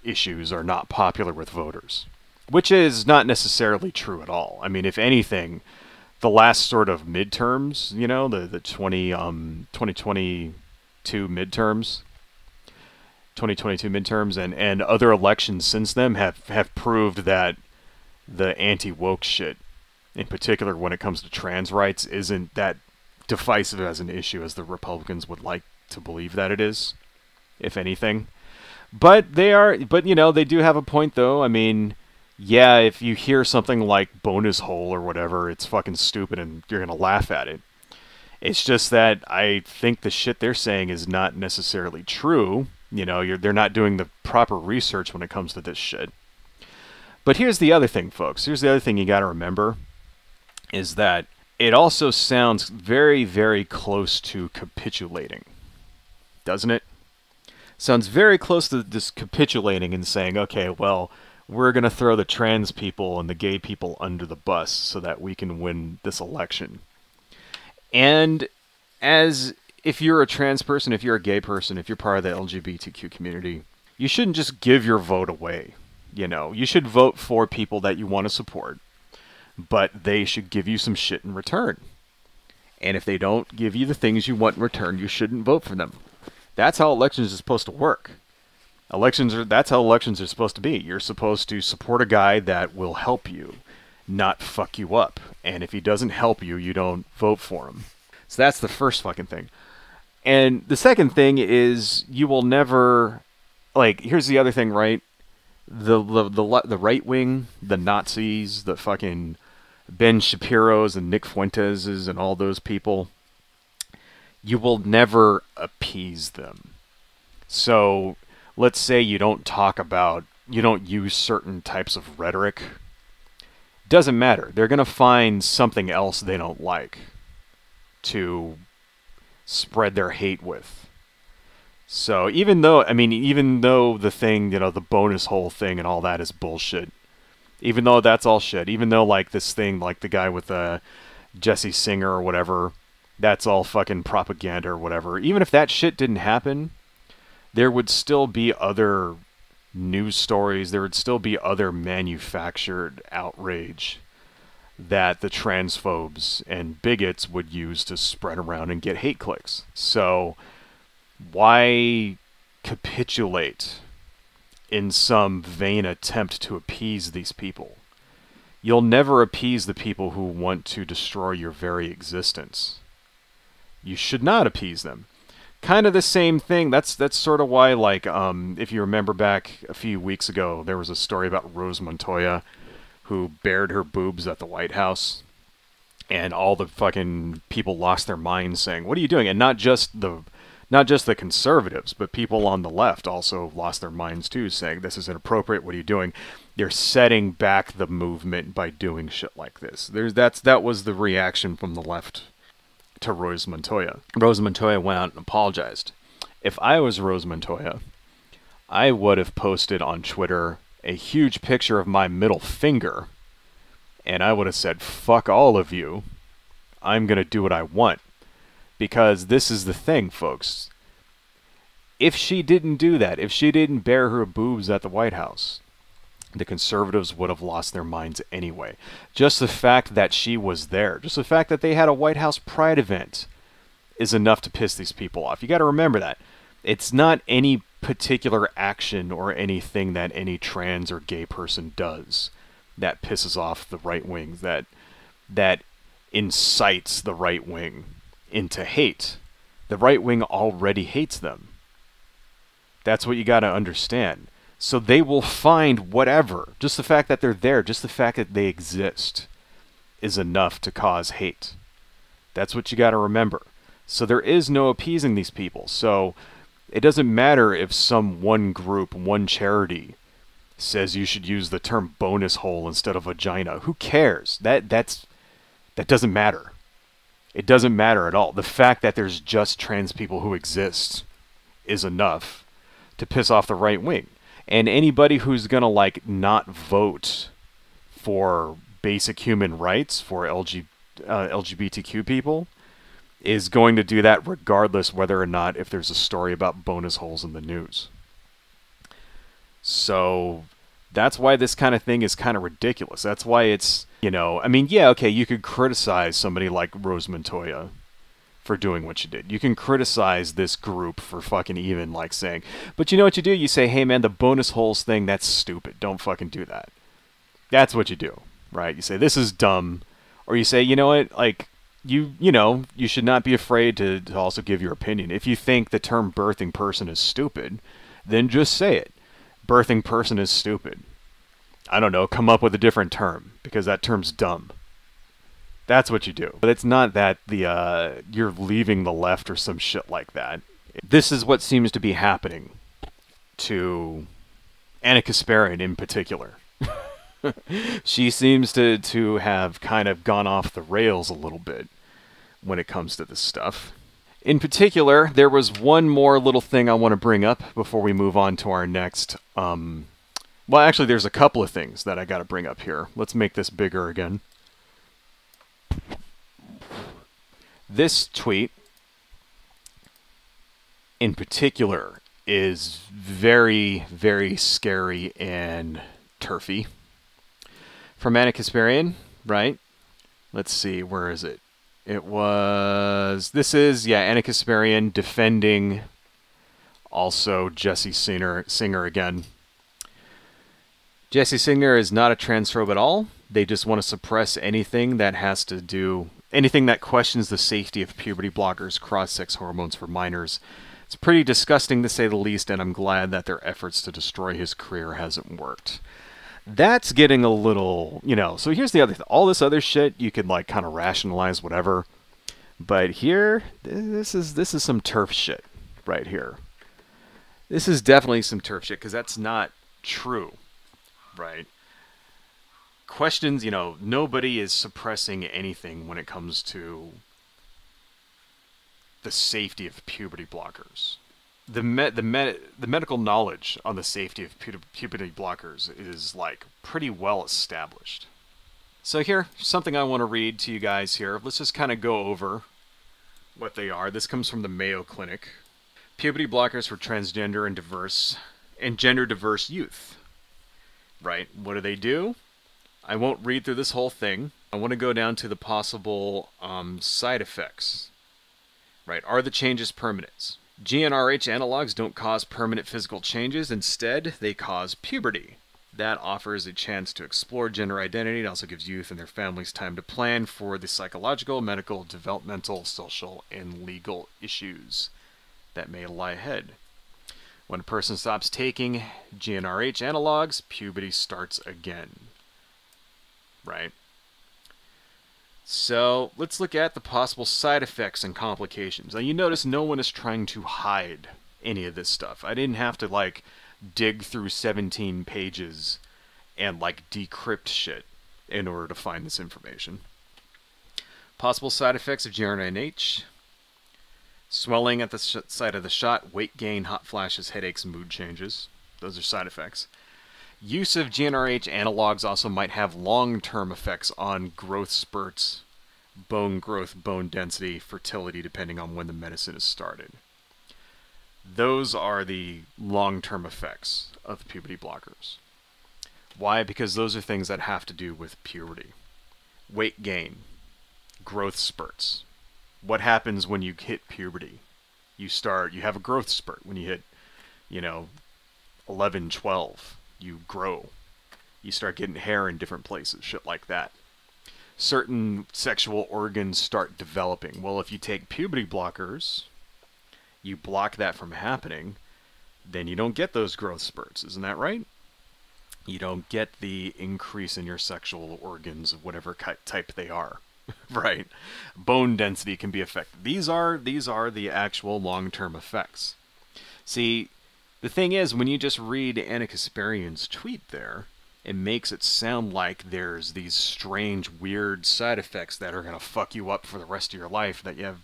issues are not popular with voters, which is not necessarily true at all. I mean, if anything, the last sort of midterms, the 2022 midterms, and other elections since then have proved that the anti-woke shit, in particular when it comes to trans rights, isn't that divisive as an issue as the Republicans would like to believe that it is, if anything. But they do have a point, though. I mean, yeah, if you hear something like bonus hole or whatever, it's fucking stupid and you're going to laugh at it. It's just that I think the shit they're saying is not necessarily true. You know, they're not doing the proper research when it comes to this shit. But here's the other thing, folks. Here's the other thing you got to remember, is that it also sounds very, very close to capitulating. Doesn't it? Sounds very close to this capitulating and saying, okay, well, we're going to throw the trans people and the gay people under the bus so that we can win this election. And as if you're a trans person, if you're a gay person, if you're part of the LGBTQ community, you shouldn't just give your vote away. You know, you should vote for people that you want to support, but they should give you some shit in return. And if they don't give you the things you want in return, you shouldn't vote for them. That's how elections are supposed to work. That's how elections are supposed to be. You're supposed to support a guy that will help you, not fuck you up. And if he doesn't help you, you don't vote for him. So that's the first fucking thing. And the second thing is you will never, like, here's the other thing, right? The right wing, the Nazis, the fucking Ben Shapiro's and Nick Fuentes's and all those people, you will never appease them. So let's say you don't use certain types of rhetoric. Doesn't matter. They're going to find something else they don't like to spread their hate with. So even though the thing, you know, the bonus hole thing and all that is bullshit, even though that's all shit, even though like this thing, like the guy with Jesse Singer or whatever, that's all fucking propaganda or whatever, even if that shit didn't happen, there would still be other news stories, there would still be other manufactured outrage that the transphobes and bigots would use to spread around and get hate clicks. So why capitulate in some vain attempt to appease these people? You'll never appease the people who want to destroy your very existence. You should not appease them. Kind of the same thing. That's sort of why, like, if you remember back a few weeks ago, there was a story about Rose Montoya, who bared her boobs at the White House, and all the fucking people lost their minds saying, "What are you doing?" And not just the conservatives, but people on the left also lost their minds too, saying, "This is inappropriate. What are you doing?" They're setting back the movement by doing shit like this. That was the reaction from the left to Rose Montoya. Rose Montoya went out and apologized. If I was Rose Montoya, I would have posted on Twitter a huge picture of my middle finger, and I would have said, "Fuck all of you. I'm going to do what I want." Because this is the thing, folks. If she didn't do that, if she didn't bare her boobs at the White House, the conservatives would have lost their minds anyway. Just the fact that she was there, just the fact that they had a White House Pride event is enough to piss these people off. You got to remember that. It's not any particular action or anything that any trans or gay person does that pisses off the right wing, that incites the right wing into hate. The right wing already hates them. That's what you got to understand. So they will find whatever. Just the fact that they're there, just the fact that they exist is enough to cause hate. That's what you got to remember. So there is no appeasing these people. So it doesn't matter if some one group, one charity says you should use the term bonus hole instead of vagina. Who cares? That doesn't matter. It doesn't matter at all. The fact that there's just trans people who exist is enough to piss off the right wing. And anybody who's going to, like, not vote for basic human rights for LGBTQ people is going to do that regardless whether or not if there's a story about bonus holes in the news. So that's why this kind of thing is kind of ridiculous. That's why it's, you know, I mean, yeah, okay, you could criticize somebody like Rose Montoya for doing what she did. You can criticize this group for fucking even, like, saying, but you know what you do? You say, hey man, the bonus holes thing, that's stupid. Don't fucking do that. That's what you do, right? You say, this is dumb. Or you say, you know what, like, you know, you should not be afraid to also give your opinion. If you think the term birthing person is stupid, then just say it. Birthing person is stupid. I don't know, come up with a different term, because that term's dumb. That's what you do. But it's not that you're leaving the left or some shit like that. This is what seems to be happening to Anna Kasparian in particular. She seems to have kind of gone off the rails a little bit when it comes to this stuff. In particular, there was one more little thing I want to bring up before we move on to our next... well, actually, there's a couple of things that I got to bring up here. Let's make this bigger again. This tweet, in particular, is very, very scary and TERFY. From Anna Kasparian, right? Let's see, where is it? This is Anna Kasparian defending also Jesse Singer again. Jesse Singer is not a transphobe at all. They just want to suppress anything that questions the safety of puberty blockers, cross-sex hormones for minors. It's pretty disgusting to say the least, and I'm glad that their efforts to destroy his career hasn't worked. That's getting a little, so here's the other thing. All this other shit, you could like kind of rationalize whatever. But here, this is some turf shit right here. This is definitely some turf shit, because that's not true, right? Questions, nobody is suppressing anything when it comes to the safety of puberty blockers. The medical knowledge on the safety of puberty blockers is like pretty well established. So here, something I want to read to you guys here. Let's just kind of go over what they are. This comes from the Mayo Clinic. Puberty blockers for transgender and gender diverse youth. Right? What do? I won't read through this whole thing. I want to go down to the possible side effects. Right? Are the changes permanent? GnRH analogs don't cause permanent physical changes. Instead, they cause puberty. That offers a chance to explore gender identity. It also gives youth and their families time to plan for the psychological, medical, developmental, social, and legal issues that may lie ahead. When a person stops taking GnRH analogs, puberty starts again. Right? So, let's look at the possible side effects and complications. Now, you notice no one is trying to hide any of this stuff. I didn't have to, like, dig through 17 pages and, like, decrypt shit in order to find this information. Possible side effects of GnRH. Swelling at the site of the shot, weight gain, hot flashes, headaches, mood changes. Those are side effects. Use of GnRH analogs also might have long-term effects on growth spurts, bone growth, bone density, fertility, depending on when the medicine is started. Those are the long-term effects of puberty blockers. Why? Because those are things that have to do with puberty. Weight gain, growth spurts. What happens when you hit puberty? You have a growth spurt when you hit, 11, 12. You grow. You start getting hair in different places, shit like that. Certain sexual organs start developing. Well, if you take puberty blockers, you block that from happening, then you don't get those growth spurts. Isn't that right? You don't get the increase in your sexual organs of whatever type they are. Right? Bone density can be affected. These are the actual long-term effects. See, the thing is, when you just read Anna Kasparian's tweet there, it makes it sound like there's these strange, weird side effects that are going to fuck you up for the rest of your life that you have,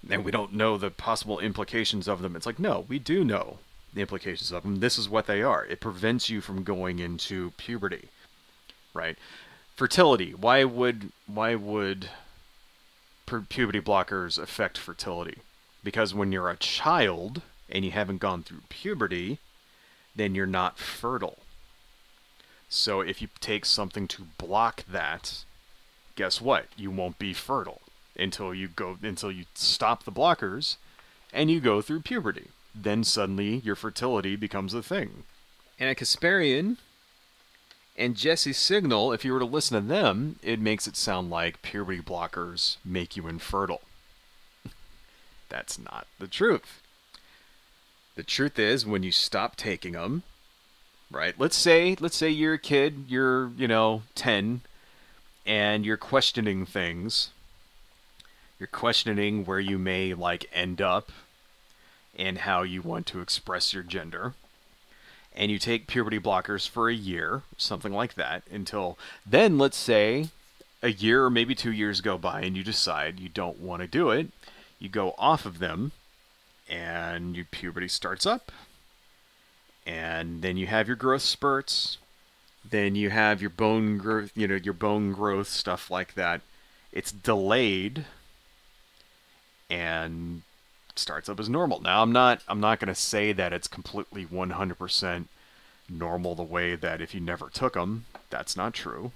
and we don't know the possible implications of them. It's like, no, we do know the implications of them. This is what they are. It prevents you from going into puberty, right? Fertility. Why would puberty blockers affect fertility? Because when you're a child and you haven't gone through puberty, then you're not fertile. So if you take something to block that, guess what? You won't be fertile until you stop the blockers and you go through puberty. Then suddenly your fertility becomes a thing. And a Kasparian and Jesse Signal, if you were to listen to them, it makes it sound like puberty blockers make you infertile. That's not the truth. The truth is, when you stop taking them, right? Let's say you're a kid, you're, 10, and you're questioning things. You're questioning where you may, like, end up and how you want to express your gender. And you take puberty blockers for a year, something like that, until then, let's say a year or maybe 2 years go by and you decide you don't want to do it. You go off of them and your puberty starts up. And then you have your growth spurts. Then you have your bone growth, your bone growth, stuff like that. It's delayed and starts up as normal. Now, I'm not going to say that it's completely 100% normal the way that if you never took them. That's not true.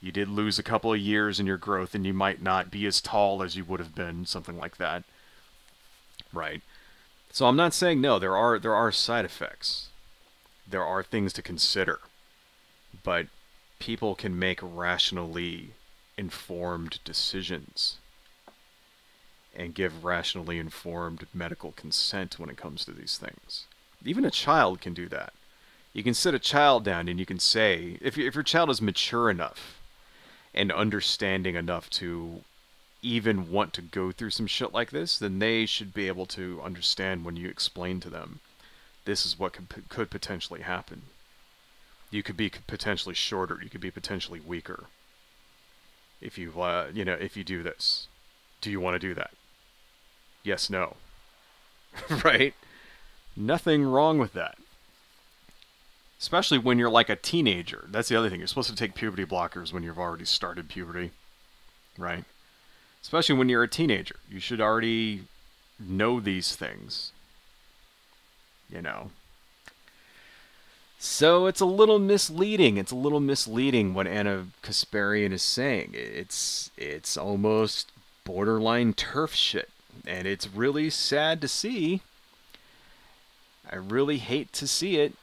You did lose a couple of years in your growth, and you might not be as tall as you would have been, something like that. Right? So I'm not saying no, there are side effects. There are things to consider. But people can make rationally informed decisions and give rationally informed medical consent when it comes to these things. Even a child can do that. You can sit a child down and you can say, if your child is mature enough and understanding enough to even want to go through some shit like this, then they should be able to understand when you explain to them, this is what could potentially happen. You could be potentially shorter. You could be potentially weaker. If you, if you do this. Do you want to do that? Yes, no. Right? Nothing wrong with that. Especially when you're like a teenager. That's the other thing. You're supposed to take puberty blockers when you've already started puberty. Right? Especially when you're a teenager. You should already know these things. So it's a little misleading. It's a little misleading what Anna Kasparian is saying. It's almost borderline TERF shit. And it's really sad to see. I really hate to see it.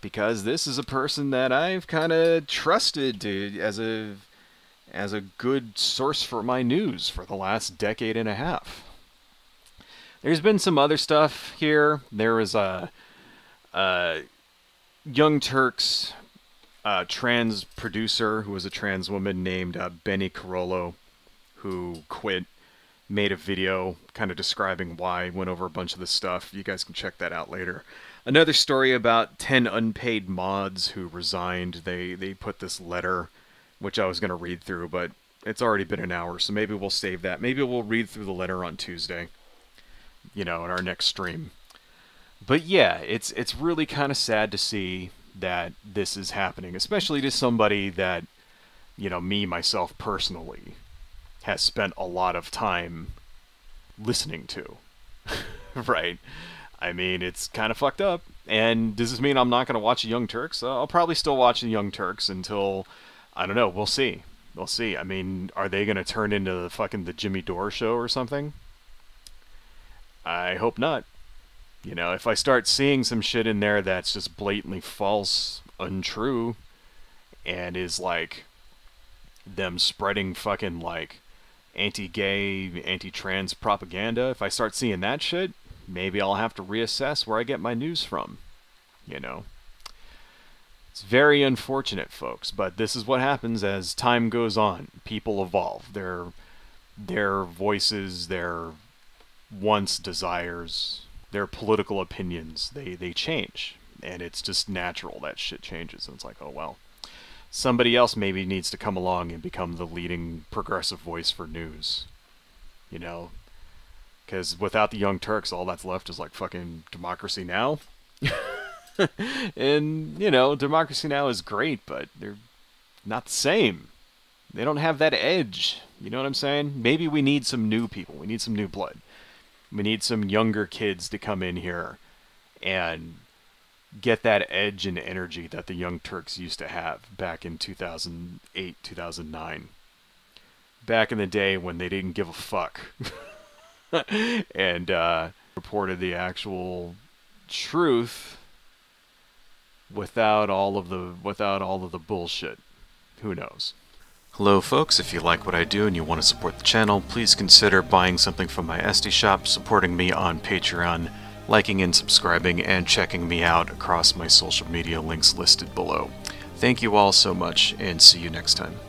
Because this is a person that I've kind of trusted as a good source for my news for the last decade and a half. There's been some other stuff here. There was a Young Turks trans producer who was a trans woman named Benny Carollo, who quit, made a video kind of describing why, went over a bunch of this stuff. You guys can check that out later. Another story about 10 unpaid mods who resigned. They put this letter, which I was going to read through, but it's already been an hour, so maybe we'll save that. Maybe we'll read through the letter on Tuesday, in our next stream. But yeah, it's really kind of sad to see that this is happening, especially to somebody that, me, myself, personally, has spent a lot of time listening to. Right? I mean, it's kind of fucked up. And does this mean I'm not going to watch the Young Turks? I'll probably still watch the Young Turks until, I don't know, we'll see. We'll see. I mean, are they going to turn into the Jimmy Dore show or something? I hope not. If I start seeing some shit in there that's just blatantly false, untrue, and is like them spreading fucking like anti-gay, anti-trans propaganda, if I start seeing that shit, maybe I'll have to reassess where I get my news from. It's very unfortunate, folks, but this is what happens as time goes on. People evolve. Their voices, their wants, desires, their political opinions, they change. And it's just natural that shit changes. And it's like, oh, well, somebody else maybe needs to come along and become the leading progressive voice for news. Because without the Young Turks, all that's left is like fucking Democracy Now! And, Democracy Now! Is great, but they're not the same. They don't have that edge. You know what I'm saying? Maybe we need some new people. We need some new blood. We need some younger kids to come in here and get that edge and energy that the Young Turks used to have back in 2008, 2009. Back in the day when they didn't give a fuck. And reported the actual truth without all of the bullshit. Who knows? Hello folks, if you like what I do and you want to support the channel, please consider buying something from my Etsy shop, supporting me on Patreon. liking and subscribing, and checking me out across my social media links listed below. Thank you all so much, and see you next time.